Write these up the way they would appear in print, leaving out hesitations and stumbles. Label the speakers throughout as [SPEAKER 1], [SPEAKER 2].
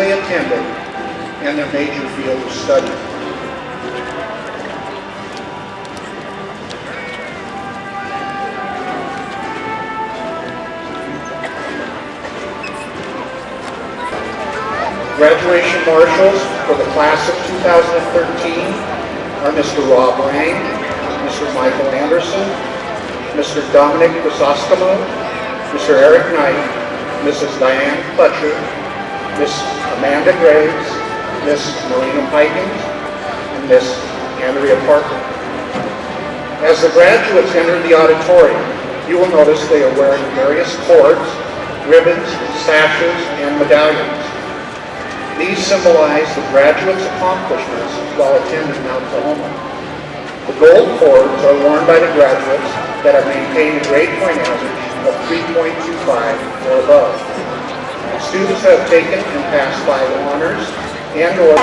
[SPEAKER 1] they attended, and their major field of study. Graduation marshals for the class of 2013 are Mr. Rob Lang, Mr. Michael Anderson, Mr. Dominic Chrysostomou, Mr. Eric Knight, Mrs. Diane Fletcher, Miss Amanda Graves, Miss Marina Pikings, and Miss Andrea Parker. As the graduates enter the auditorium, you will notice they are wearing various cords, ribbons, sashes, and medallions. These symbolize the graduates' accomplishments while attending Mt Tahoma. The gold cords are worn by the graduates that have maintained a grade point average of 3.25 or above. Students have taken and passed 5 honors and/or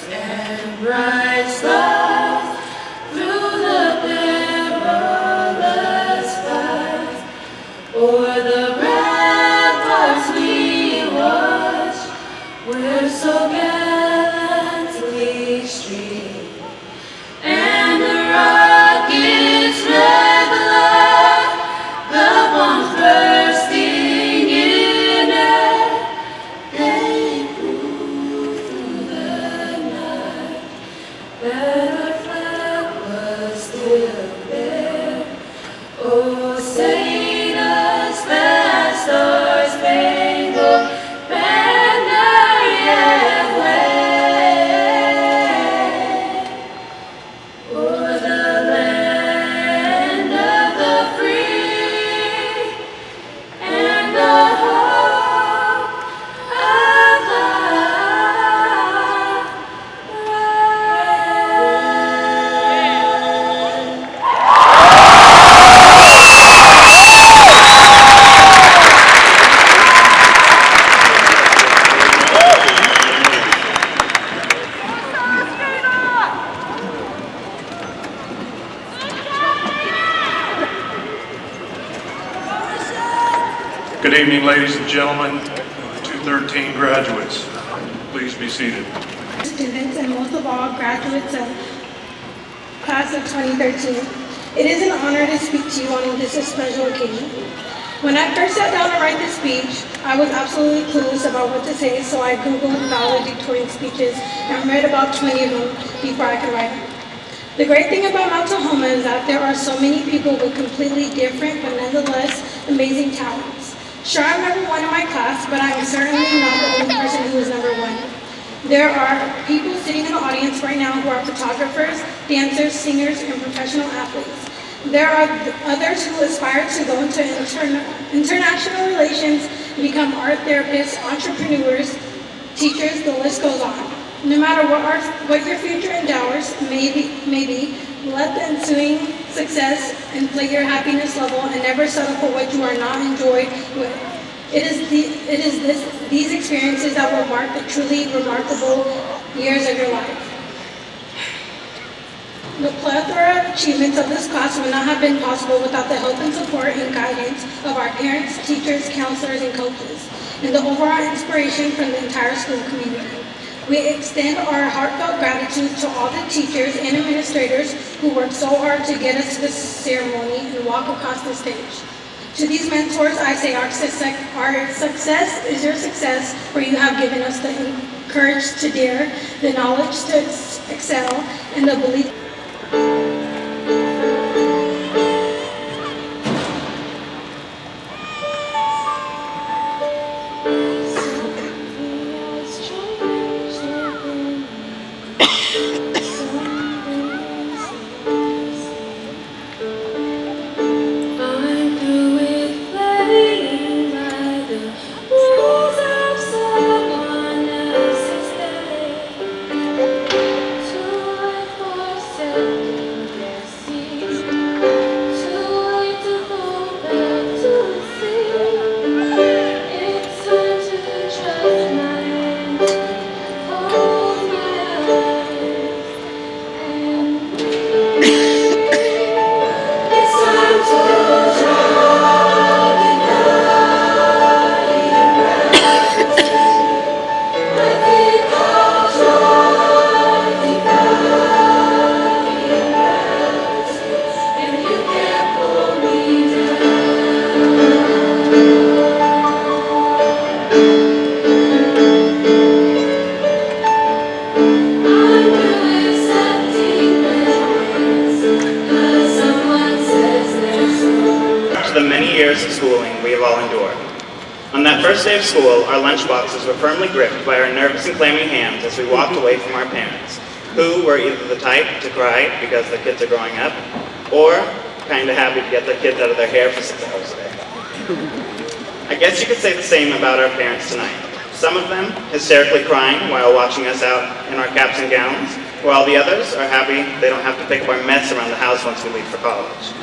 [SPEAKER 2] and bright stars through the perilous fight. O'er the ramparts we watch, where so gallantly stream, and the rockets red light, the bombs bursting in air, they flew through the night, but our flag was still there. Oh, sing us that star-spangled banner yet wave, o'er the land of the free and the hope of the
[SPEAKER 3] Good evening, ladies and gentlemen, 213 graduates. Please be seated.
[SPEAKER 4] Students and most of all graduates of class of 2013. It is an honor to speak to you on this special occasion. When I first sat down to write this speech, I was absolutely clueless about what to say, so I Googled valedictorian speeches and read about 20 of them before I could write them. The great thing about Mount Tahoma is that there are so many people with completely different but nonetheless amazing talents. Sure, I'm number one in my class, but I'm certainly not the only person who is number one. There are people sitting in the audience right now who are photographers, dancers, singers, and professional athletes. There are others who aspire to go into international relations, become art therapists, entrepreneurs, teachers, the list goes on. No matter what your future endeavors may be, let the ensuing success inflate your happiness level and never settle for what you are not enjoyed with. It is these experiences that will mark the truly remarkable years of your life. The plethora of achievements of this class would not have been possible without the help and support and guidance of our parents, teachers, counselors, and coaches, and the overall inspiration from the entire school community. We extend our heartfelt gratitude to all the teachers and administrators who worked so hard to get us to this ceremony and walk across the stage. To these mentors, I say our success is your success, for you have given us the courage to dare, the knowledge to excel, and the belief.
[SPEAKER 5] On that first day of school, our lunchboxes were firmly gripped by our nervous and clammy hands as we walked away from our parents, who were either the type to cry because their kids are growing up, or kind of happy to get their kids out of their hair for 6 hours a day. I guess you could say the same about our parents tonight. Some of them hysterically crying while watching us out in our caps and gowns, while the others are happy they don't have to pick up our mess around the house once we leave for college.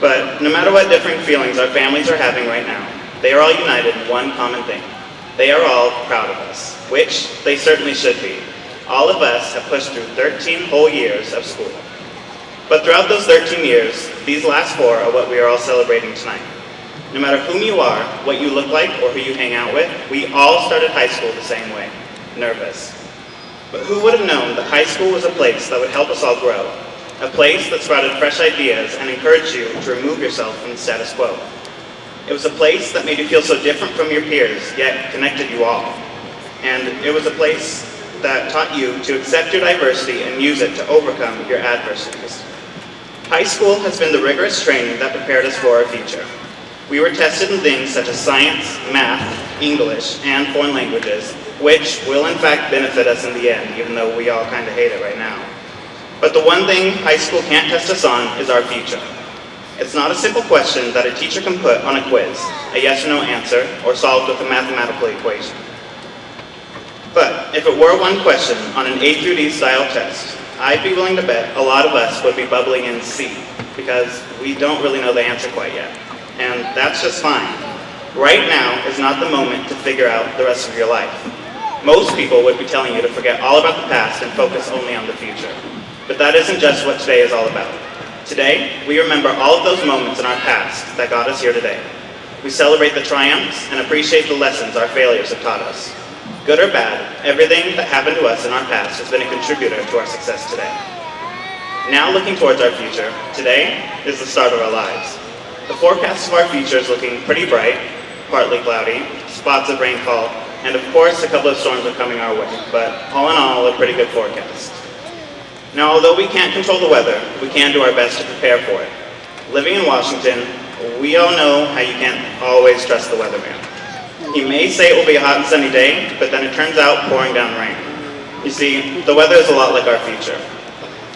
[SPEAKER 5] But no matter what different feelings our families are having right now, they are all united in one common thing. They are all proud of us, which they certainly should be. All of us have pushed through 13 whole years of school. But throughout those 13 years, these last 4 are what we are all celebrating tonight. No matter whom you are, what you look like, or who you hang out with, we all started high school the same way, nervous. But who would have known that high school was a place that would help us all grow, a place that sprouted fresh ideas and encouraged you to remove yourself from the status quo. It was a place that made you feel so different from your peers, yet connected you all. And it was a place that taught you to accept your diversity and use it to overcome your adversities. High school has been the rigorous training that prepared us for our future. We were tested in things such as science, math, English, and foreign languages, which will in fact benefit us in the end, even though we all kind of hate it right now. But the one thing high school can't test us on is our future. It's not a simple question that a teacher can put on a quiz, a yes or no answer, or solved with a mathematical equation. But if it were one question on an A through D style test, I'd be willing to bet a lot of us would be bubbling in C, because we don't really know the answer quite yet. And that's just fine. Right now is not the moment to figure out the rest of your life. Most people would be telling you to forget all about the past and focus only on the future. But that isn't just what today is all about. Today, we remember all of those moments in our past that got us here today. We celebrate the triumphs and appreciate the lessons our failures have taught us. Good or bad, everything that happened to us in our past has been a contributor to our success today. Now looking towards our future, today is the start of our lives. The forecast of our future is looking pretty bright, partly cloudy, spots of rainfall, and of course a couple of storms are coming our way, but all in all, a pretty good forecast. Now, although we can't control the weather, we can do our best to prepare for it. Living in Washington, we all know how you can't always trust the weatherman. He may say it will be a hot and sunny day, but then it turns out pouring down rain. You see, the weather is a lot like our future.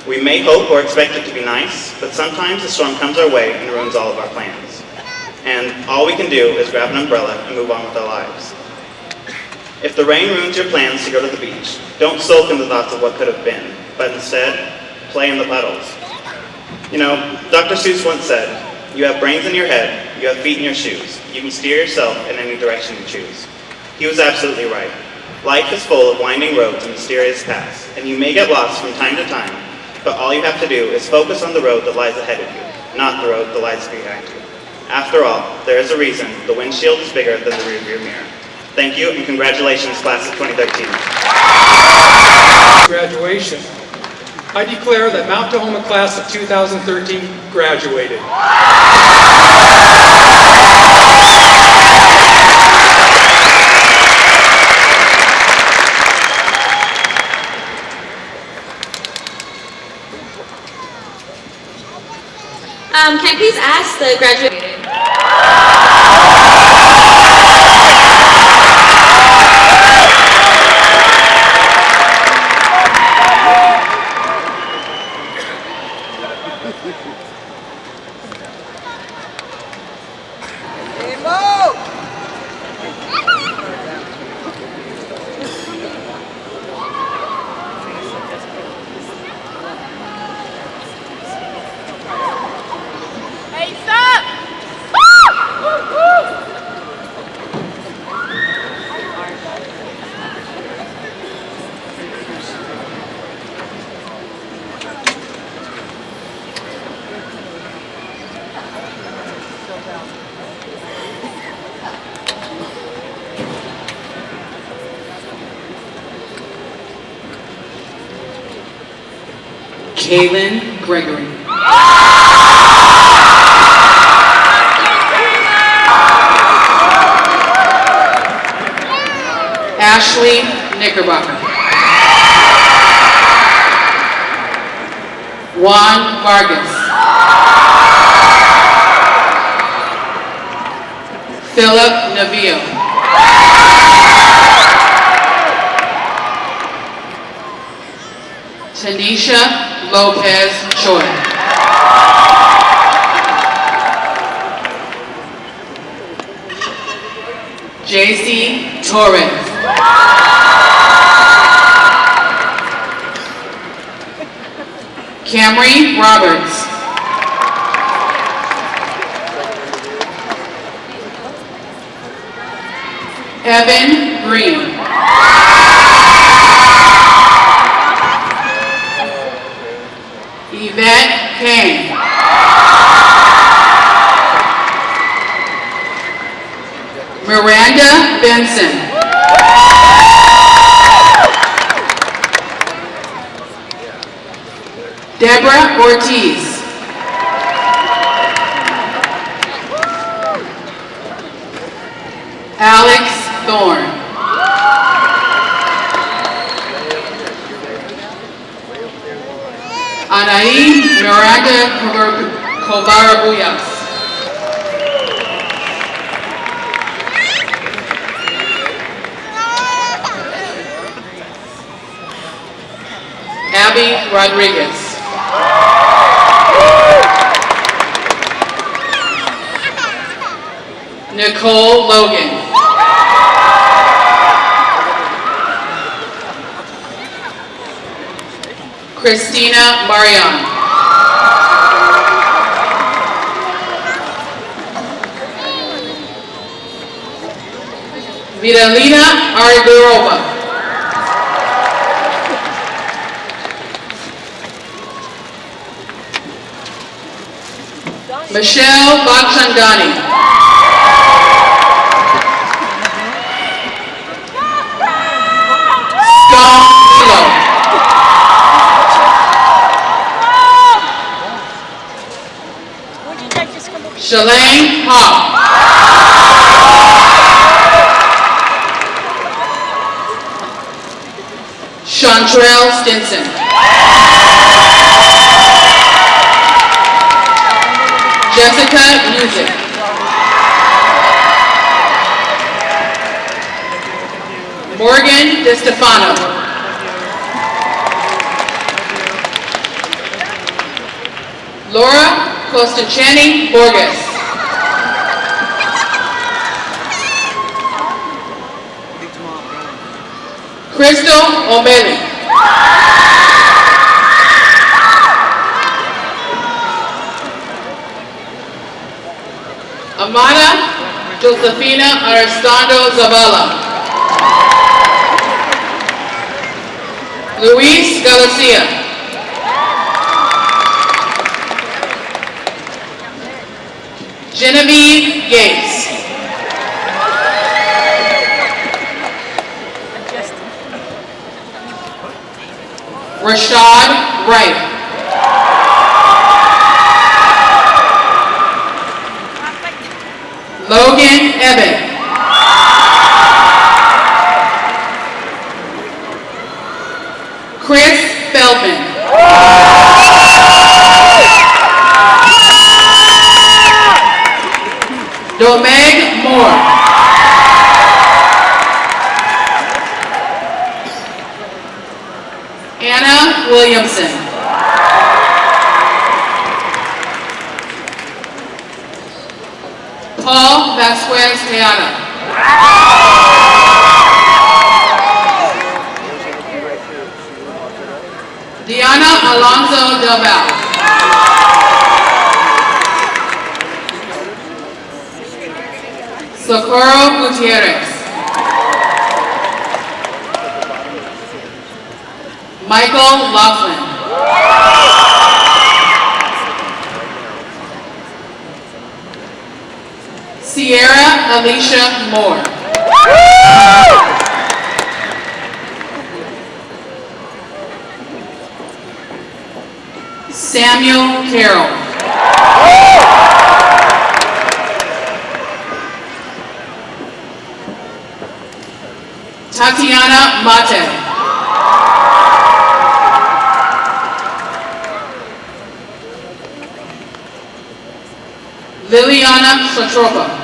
[SPEAKER 5] We may hope or expect it to be nice, but sometimes the storm comes our way and ruins all of our plans. And all we can do is grab an umbrella and move on with our lives. If the rain ruins your plans to go to the beach, don't sulk in the thoughts of what could have been, but instead, play in the puddles. You know, Dr. Seuss once said, "You have brains in your head, you have feet in your shoes. You can steer yourself in any direction you choose." He was absolutely right. Life is full of winding roads and mysterious paths, and you may get lost from time to time, but all you have to do is focus on the road that lies ahead of you, not the road that lies behind you. After all, there is a reason the windshield is bigger than the rearview mirror. Thank you, and congratulations, class of 2013.
[SPEAKER 6] Graduation. I declare that Mt Tahoma class of 2013 graduated.
[SPEAKER 2] Can I please ask the graduated?
[SPEAKER 7] Hey, stop!
[SPEAKER 8] Kaylin Gregory. Ashley Knickerbocker. Juan Vargas. Philip Navillo. Tanisha Lopez Choi. JC Torres. Camry Roberts. Evan Green. Benson. Deborah Ortiz. Alex Thorne. Anaí Miranda Covarrubias. Abby Rodriguez. Nicole Logan. Christina Marion. Vitalina Argorova. Michelle Bakchandani. Scott Milo. Shalane Hall. Chantrell Stinson. Jessica Music. Morgan DeStefano. Laura Costachani Borges. Crystal O'Malley. Amada Josefina Aristando Zavala. Luis Galicia. Genevieve Gates. Rashad Wright. Logan Evan. Chris Feldman. Domeg Moore. Anna Williamson. Paul Vasquez Teana. Diana Alonso Del Val. Socorro Gutierrez. Michael Laughlin. Sierra Alicia Moore. Samuel Carroll. Tatiana Mate. Liliana Sotropa.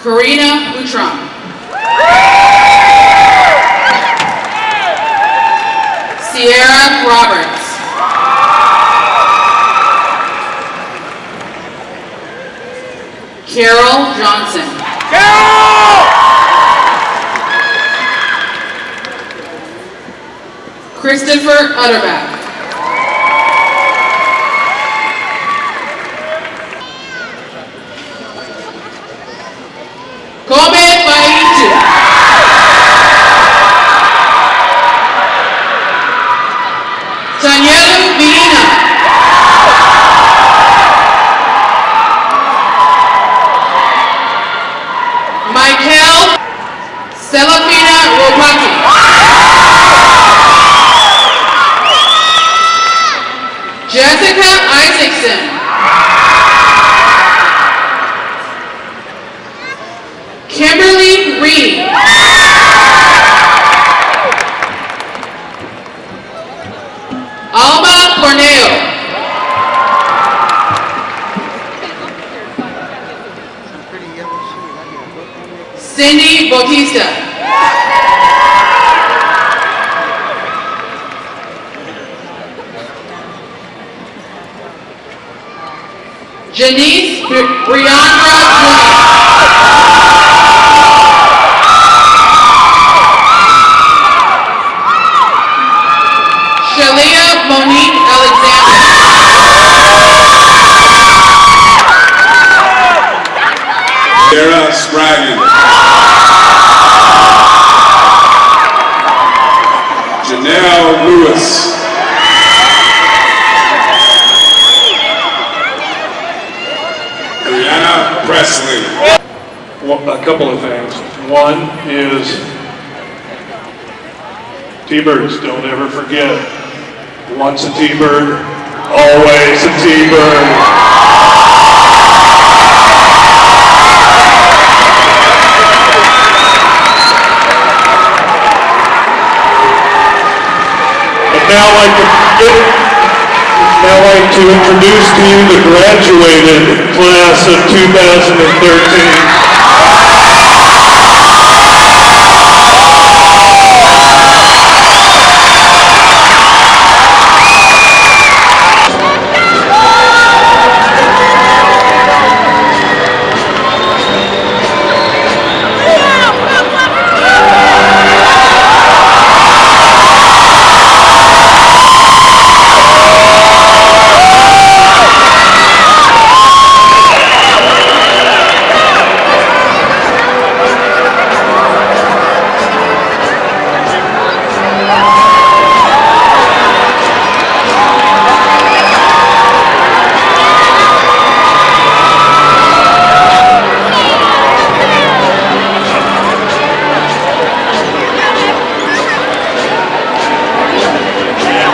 [SPEAKER 8] Karina Butron. Sierra Roberts. Carol Johnson. Christopher Utterback. Kobe Baitu. Tanyelu Biina. Josefina Ropati. Jessica Isaacson. Kimberly Reed. Alma Corneo. Cindy Bautista. Janice Briandra Jr. Shalia Monique Alexander.
[SPEAKER 9] Sarah Spraggan. Janelle Lewis. Brianna Presley.
[SPEAKER 3] Well, a couple of things. One is T-Birds, don't ever forget. Once a T-Bird, always a T-Bird. But now I'd like to introduce to you the graduated class of 2013.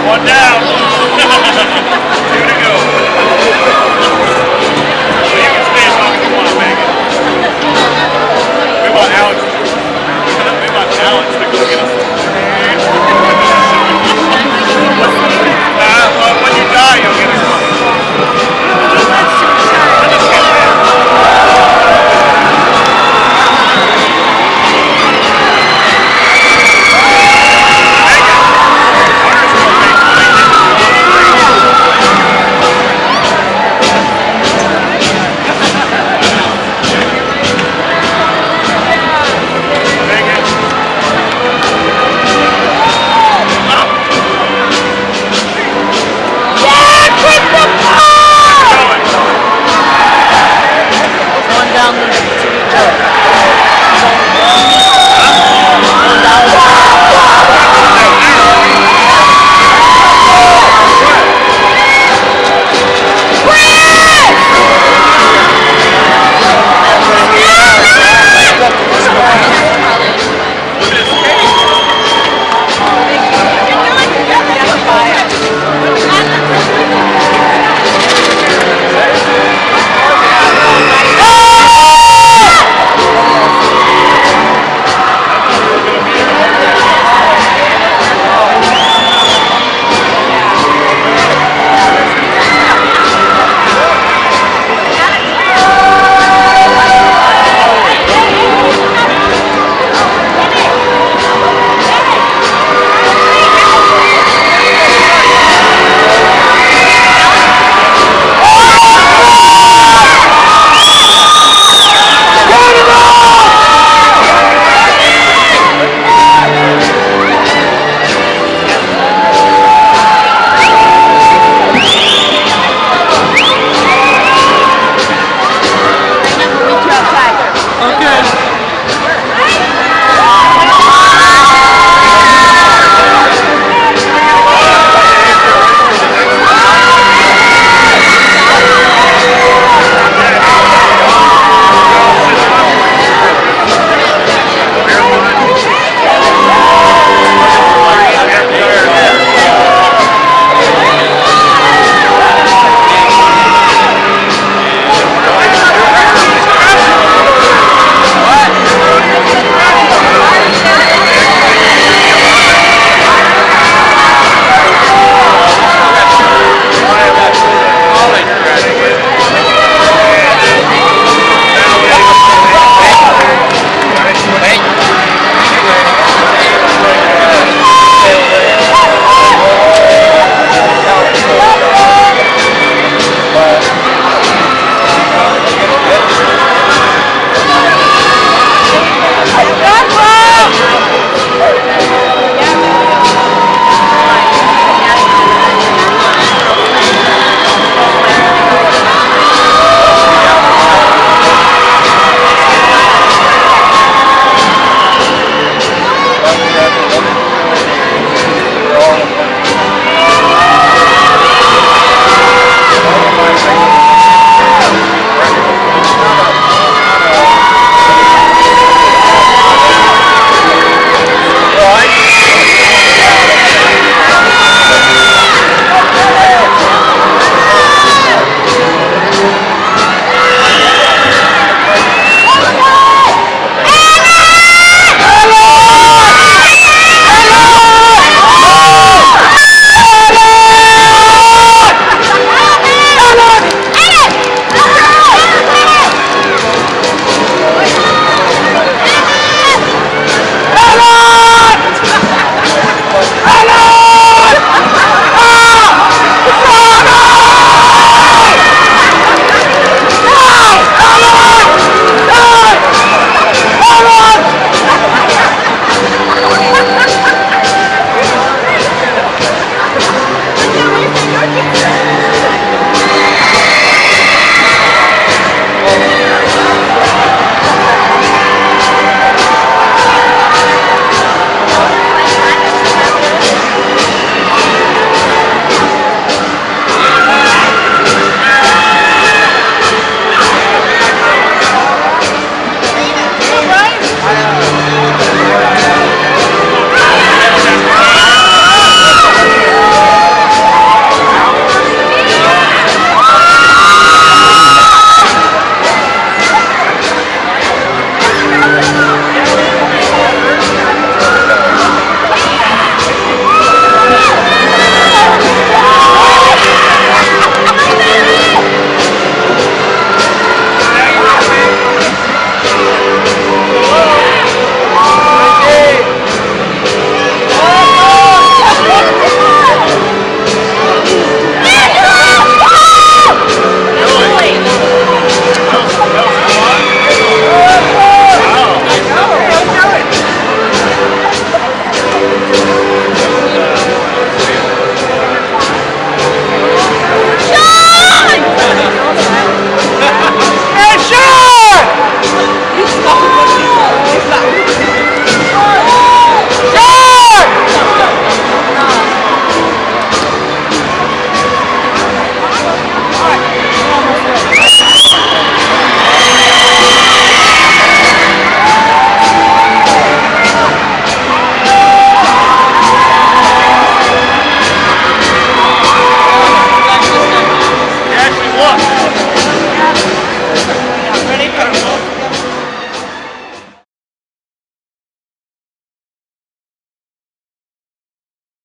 [SPEAKER 10] One down. Two to go. So you can stay as long as you want to make it. We want Alex to go get us